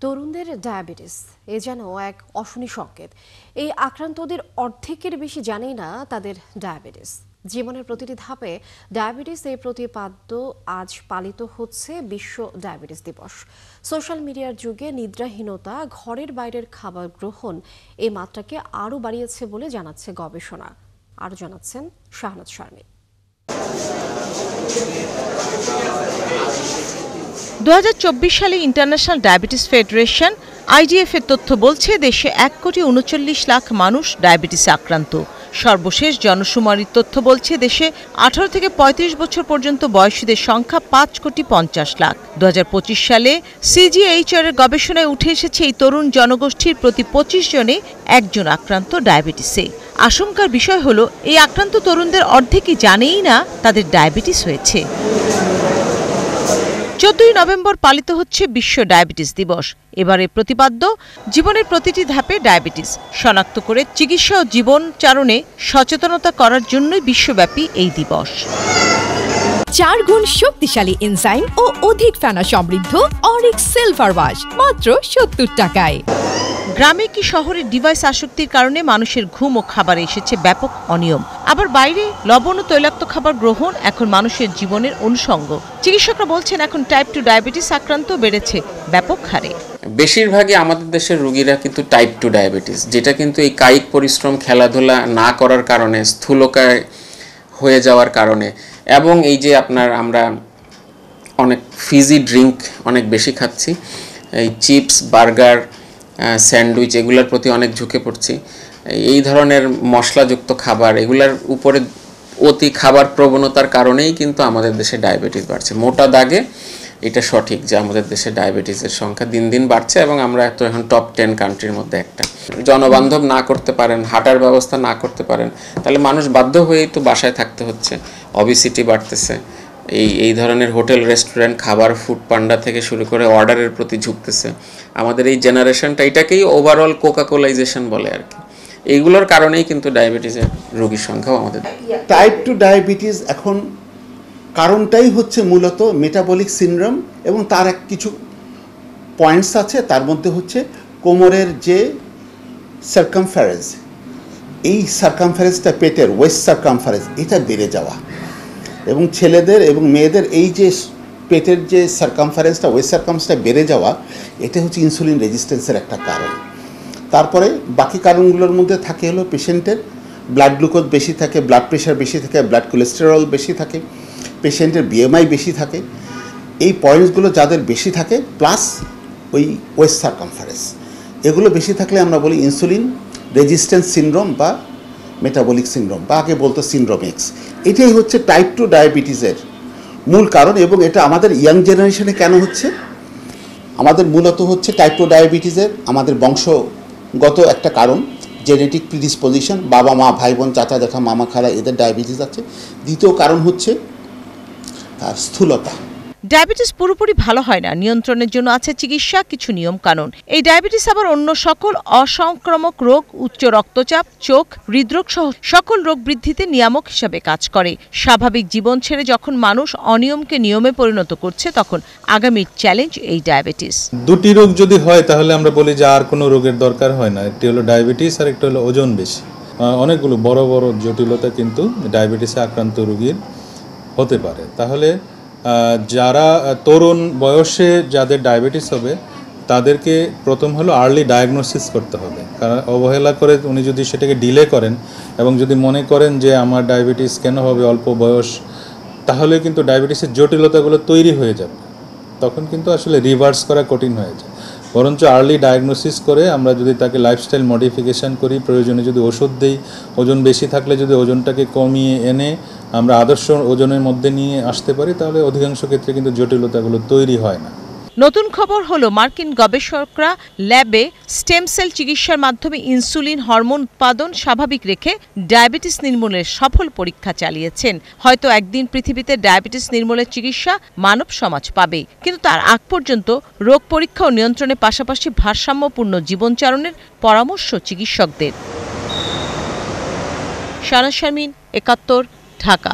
তরুণদের ডায়াবেটিস এ যেন এক অশনি সংকেত। এই আক্রান্তদের অর্ধেকের বেশি জানেই না তাদের ডায়াবেটিস। জীবনের প্রতিটি ধাপে ডায়াবেটিস এই প্রতিপাদ্য আজ পালিত হচ্ছে বিশ্ব ডায়াবেটিস দিবস। সোশ্যাল মিডিয়ার যুগে নিদ্রাহীনতা, ঘরের বাইরের খাবার গ্রহণ এই মাত্রাকে আরও বাড়িয়েছে বলে জানাচ্ছে গবেষণা। আরও জানাচ্ছেন শাহনাজ শারমিন। 2024 সালে ইন্টারন্যাশনাল ডায়াবেটিস ফেডারেশন IDF এর তথ্য বলছে দেশে 1,39,00,000 মানুষ ডায়াবেটিসে আক্রান্ত। সর্বশেষ জনশুমারির তথ্য বলছে দেশে 18 থেকে 35 বছর পর্যন্ত বয়সীদের সংখ্যা 5,50,00,000। 2025 সালে CGHR এর গবেষণায় উঠে এসেছে এই তরুণ জনগোষ্ঠীর প্রতি 25 জনে একজন আক্রান্ত ডায়াবেটিসে। আশঙ্কার বিষয় হলো এই আক্রান্ত তরুণদের অর্ধেকই জানেই না তাদের ডায়াবেটিস হয়েছে। 14 নভেম্বর পালিত হচ্ছে বিশ্ব ডায়াবেটিস দিবস। এবারে প্রতিপাদ্য জীবনের প্রতিটি ধাপে ডায়াবেটিস শনাক্ত করে চিকিৎসা ও জীবনচারণে সচেতনতা করার জন্যই বিশ্বব্যাপী এই দিবস। 4 গুণ শক্তিশালী এনজাইম ও অধিক ফেনা সমৃদ্ধ অরিক সিলভার ওয়াশ মাত্র 70 টাকায়। গ্রামে কি শহরে ডিভাইস আসক্তির কারণে মানুষের ঘুম ও খাবারে এসেছে ব্যাপক অনিয়ম। আবার বাইরে লবণ ও তৈলাক্ত খাবার গ্রহণ এখন মানুষের জীবনের অনুষঙ্গ। চিকিৎসকরা বলছেন এখন টাইপ 2 ডায়াবেটিস আক্রান্ত বেড়েছে ব্যাপক হারে। বেশিরভাগই আমাদের দেশের রোগীরা কিন্তু টাইপ 2 ডায়াবেটিস, যেটা কিন্তু এই কায়িক পরিশ্রম, খেলাধুলা না করার কারণে, স্থূলকায় হয়ে যাওয়ার কারণে, এবং এই যে আমরা অনেক ফিজি ড্রিঙ্ক অনেক বেশি খাচ্ছি, এই চিপস, বার্গার, স্যান্ডউইচ এগুলোর প্রতি অনেক ঝুঁকে পড়ছি। এই ধরনের মশলাযুক্ত খাবার, এগুলার উপরে অতি খাবার প্রবণতার কারণেই কিন্তু আমাদের দেশে ডায়াবেটিস বাড়ছে। মোটা দাগে এটা সঠিক যে আমাদের দেশে ডায়াবেটিসের সংখ্যা দিন দিন বাড়ছে, এবং আমরা তো এখন টপ 10 কান্ট্রির মধ্যে একটা। জনবান্ধব না করতে পারেন, হাঁটার ব্যবস্থা না করতে পারেন, তাহলে মানুষ বাধ্য হয়েই তো বাসায় থাকতে হচ্ছে। অবিসিটি বাড়তেছে, এই ধরনের হোটেল, রেস্টুরেন্ট, খাবার, ফুড পান্ডা থেকে শুরু করে অর্ডারের প্রতি ঝুঁকতেছে। আমাদের এই জেনারেশনটা এটাকেই ওভারঅল কোকাকোলাইজেশন বলে আর কি। এইগুলোর কারণেই কিন্তু ডায়াবেটিসের রোগীর সংখ্যাও আমাদের। টাইপ 2 ডায়াবেটিস এখন কারণটাই হচ্ছে মূলত মেটাবলিক সিনড্রোম, এবং তার কিছু পয়েন্টস আছে। তার মধ্যে হচ্ছে কোমরের যে সার্কামফারেন্স, এই সার্কামফারেন্সটা পেটের ওয়েস্ট সার্কামফারেন্স এটা বেড়ে যাওয়া, এবং ছেলেদের এবং মেয়েদের এই যে পেটের যে সার্কামফারেন্সটা, ওয়েস্ট সার্কামফারেন্সটা বেড়ে যাওয়া, এটা হচ্ছে ইনসুলিন রেজিস্ট্যান্সের একটা কারণ। তারপরে বাকি কারণগুলোর মধ্যে থাকে হলো পেশেন্টের ব্লাড গ্লুকোজ বেশি থাকে, ব্লাড প্রেশার বেশি থাকে, ব্লাড কোলেস্টেরল বেশি থাকে, পেশেন্টের BMI বেশি থাকে। এই পয়েন্টসগুলো যাদের বেশি থাকে, প্লাস ওই ওয়েস্ট সার্কামফারেন্স, এগুলো বেশি থাকলে আমরা বলি ইনসুলিন রেজিস্ট্যান্স সিনড্রোম বা মেটাবলিক সিনড্রোম, বা আগে বলতো সিনড্রোম X। এটাই হচ্ছে টাইপ 2 ডায়াবেটিসের মূল কারণ। এবং এটা আমাদের ইয়াং জেনারেশনে কেন হচ্ছে? আমাদের মূলত হচ্ছে টাইপ 2 ডায়াবেটিসের আমাদের বংশগত একটা কারণ, জেনেটিক প্রিডিসপোজিশন, বাবা মা, ভাই বোন, চাচা জ্যাঠা, মামা খালা, এদের ডায়াবেটিস আছে। দ্বিতীয় কারণ হচ্ছে স্থূলতা। ডায়াবেটিস পুরোপুরি ভালো হয় না, নিয়ন্ত্রণের জন্য আছে চিকিৎসা, কিছু নিয়ম কানুন। এই ডায়াবেটিস আবার অন্য সকল অসংক্রামক রোগ, উচ্চ রক্তচাপ, চোখ, হৃদরোগ সহ সকল রোগ বৃদ্ধিতে নিয়ামক হিসাবে কাজ করে। স্বাভাবিক জীবন ছেড়ে যখন মানুষ অনিয়মকে নিয়মে পরিণত করছে, তখন আগামীর চ্যালেঞ্জ এই ডায়াবেটিস। দুটি রোগ যদি হয় তাহলে আমরা বলি যে আর কোনো রোগের দরকার হয় না। একটি হলো ডায়াবেটিস আর একটা হলো ওজন বেশি। অনেকগুলো বড় বড় জটিলতা কিন্তু ডায়াবেটিসে আক্রান্ত রোগীর হতে পারে। তাহলে যারা তরুণ বয়সে যাদের ডায়াবেটিস হবে, তাদেরকে প্রথম হলো আর্লি ডায়াগনোসিস করতে হবে। কারণ অবহেলা করে উনি যদি সেটাকে ডিলে করেন এবং যদি মনে করেন যে আমার ডায়াবেটিস কেন হবে অল্প বয়স, তাহলে কিন্তু ডায়াবেটিসের জটিলতাগুলো তৈরি হয়ে যাবে। তখন কিন্তু আসলে রিভার্স করা কঠিন হয়ে যায়। বরঞ্চ আর্লি ডায়াগনোসিস করে আমরা যদি তাকে লাইফস্টাইল মডিফিকেশান করি, প্রয়োজনে যদি ওষুধ দিই, ওজন বেশি থাকলে যদি ওজনটাকে কমিয়ে এনে আমরা আদর্শ ওজনের মধ্যে নিয়ে আসতে পারি, তাহলে অধিকাংশ ক্ষেত্রে কিন্তু জটিলতাগুলো তৈরি হয় না। নতুন খবর হলো মার্কিন গবেষকরা ল্যাবে স্টেম সেল চিকিৎসার মাধ্যমে ইনসুলিন হরমোন উৎপাদন স্বাভাবিক রেখে ডায়াবেটিস নির্মূলের সফল পরীক্ষা চালিয়েছেন। হয়তো একদিন পৃথিবীতে ডায়াবেটিস নির্মূলের চিকিৎসা মানব সমাজ পাবে, কিন্তু তার আগ পর্যন্ত রোগ পরীক্ষা ও নিয়ন্ত্রণের পাশাপাশি ভারসাম্যপূর্ণ জীবনচারণের পরামর্শ চিকিৎসকদের। শাহনাজ শারমিন, 71, ঢাকা।